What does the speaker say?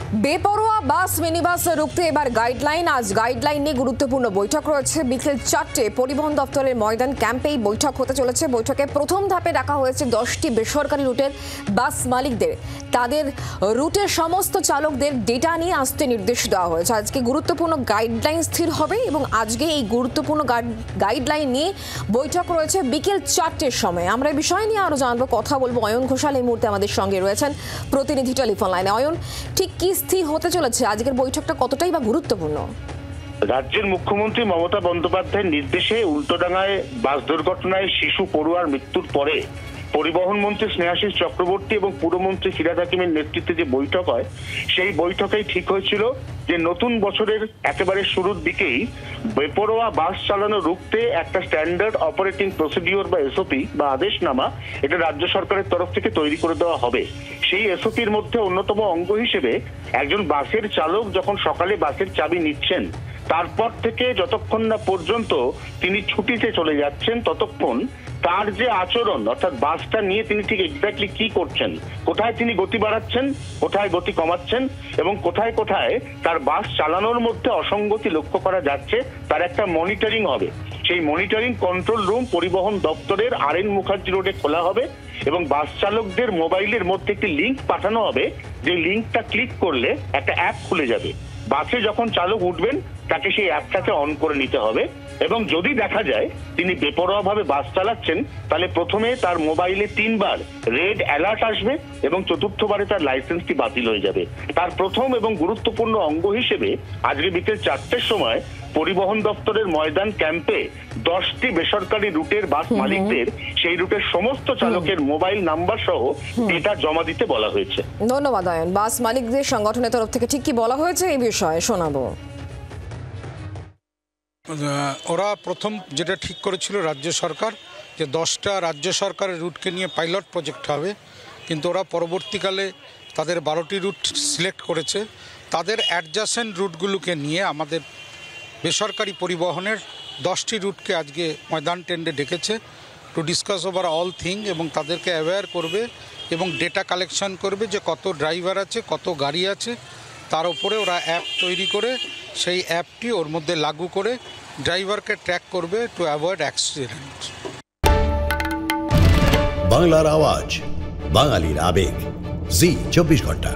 বেপরোয়া bus minibus রুখতে এবার গাইডলাইন। আজ গাইডলাইন নিয়ে গুরুত্বপূর্ণ বৈঠক রয়েছে। বিকেল 4টে পরিবহন দপ্তরের ময়দান ক্যাম্পেই বৈঠক হতে চলেছে। বৈঠকে প্রথম ধাপে ডাকা হয়েছে 10টি বেসরকারি রুটের বাস মালিকদের। তাদের রুটের সমস্ত চালকদের ডেটা নিয়ে আসতে নির্দেশ দেওয়া হয়েছে। আজকে গুরুত্বপূর্ণ গাইডলাইন স্থির হবে এবং আজকে এই গুরুত্বপূর্ণ গাইডলাইন নিয়ে বৈঠক রয়েছে বিকেল 4টের সময়। আমরা এই বিষয় নিয়ে আরো জানবো, কথা বলবো। অয়ন ঘোষাল এই মুহূর্তে আমাদের সঙ্গে রয়েছেন, প্রতিনিধি টেলিফোন লাইনে। অয়ন, ঠিক কি স্থির হতে চলেছে? আজকের বৈঠকটা কতটাই বা গুরুত্বপূর্ণ? রাজ্যের মুখ্যমন্ত্রী মমতা বন্দ্যোপাধ্যায়ের নির্দেশে উল্টোডাঙ্গায় বাস দুর্ঘটনায় শিশু পড়ুয়ার মৃত্যুর পরে পরিবহন মন্ত্রী স্নেহাশিস চক্রবর্তী এবং পুরমন্ত্রী ফিরহাদ হাকিমের নেতৃত্বে যে বৈঠক হয়, সেই বৈঠকেই ঠিক হয়েছিল যে নতুন বছরের একেবারে শুরুর দিকেই বেপরোয়া বাস চালানো রুখতে একটা স্ট্যান্ডার্ড অপারেটিং প্রসিডিওর বা এসওপি বা আদেশনামা এটা রাজ্য সরকারের তরফ থেকে তৈরি করে দেওয়া হবে। সেই এসওপির মধ্যে অন্যতম অঙ্গ হিসেবে একজন বাসের চালক যখন সকালে বাসের চাবি নিচ্ছেন, তারপর থেকে যতক্ষণ না পর্যন্ত তিনি ছুটিতে চলে যাচ্ছেন, ততক্ষণ তার যে আচরণ, অর্থাৎ বাসটা নিয়ে তিনি ঠিক এক্স্যাক্টলি কি করছেন, কোথায় তিনি গতি বাড়াচ্ছেন, কোথায় গতি কমাচ্ছেন এবং কোথায় কোথায় তার বাস চালানোর মধ্যে অসঙ্গতি লক্ষ্য করা যাচ্ছে, তার একটা মনিটরিং হবে। সেই মনিটরিং কন্ট্রোল রুম পরিবহন দপ্তরের RN মুখার্জি রোডে খোলা হবে এবং বাস চালকদের মোবাইলের মধ্যে একটি লিঙ্ক পাঠানো হবে, যে লিঙ্কটা ক্লিক করলে একটা অ্যাপ খুলে যাবে। বাসে যখন চালক উঠবেন তাকে সেই অ্যাপটাকে অন করে নিতে হবে এবং যদি দেখা যায় তিনি বেপরোয়াভাবে বাস চালাচ্ছেন, তাহলে প্রথমে তার মোবাইলে 3বার রেড অ্যালার্ট আসবে এবং চতুর্থবারে তার লাইসেন্সটি বাতিল হয়ে যাবে। তার প্রথম এবং গুরুত্বপূর্ণ অঙ্গ হিসেবে আজকে বিকেল 4টের সময় পরিবহন দপ্তরের ময়দান ক্যাম্পে 10টি বেসরকারি রুটের বাস মালিকদের সেই রুটের সমস্ত চালকের মোবাইল নাম্বার সহ ডেটা জমা দিতে বলা হয়েছে। ধন্যবাদ অয়ন। বাস মালিকদের সংগঠনের তরফ থেকে ঠিক কি বলা হয়েছে এই বিষয়ে শোনাবো। ওরা প্রথম যেটা ঠিক করেছিল রাজ্য সরকার, যে 10টা রাজ্য সরকারের রুটকে নিয়ে পাইলট প্রজেক্ট হবে, কিন্তু ওরা পরবর্তীকালে তাদের 12টি রুট সিলেক্ট করেছে। তাদের অ্যাডজাসেন্ট রুটগুলোকে নিয়ে আমাদের বেসরকারি পরিবহনের 10টি রুটকে আজকে ময়দান টেন্ডে ডেকেছে to discuss over all thing, এবং তাদেরকে অ্যাওয়্যার করবে এবং ডেটা কালেকশন করবে যে কত ড্রাইভার আছে, কত গাড়ি আছে। তার উপরে ওরা অ্যাপ তৈরি করে সেই অ্যাপটি ওর মধ্যে লাগু করে ড্রাইভারকে ট্র্যাক করবে টু অ্যাভয়েড অ্যাক্সিডেন্ট। বাংলার আওয়াজ, বাঙালির আবেগ, জি 24 ঘন্টা।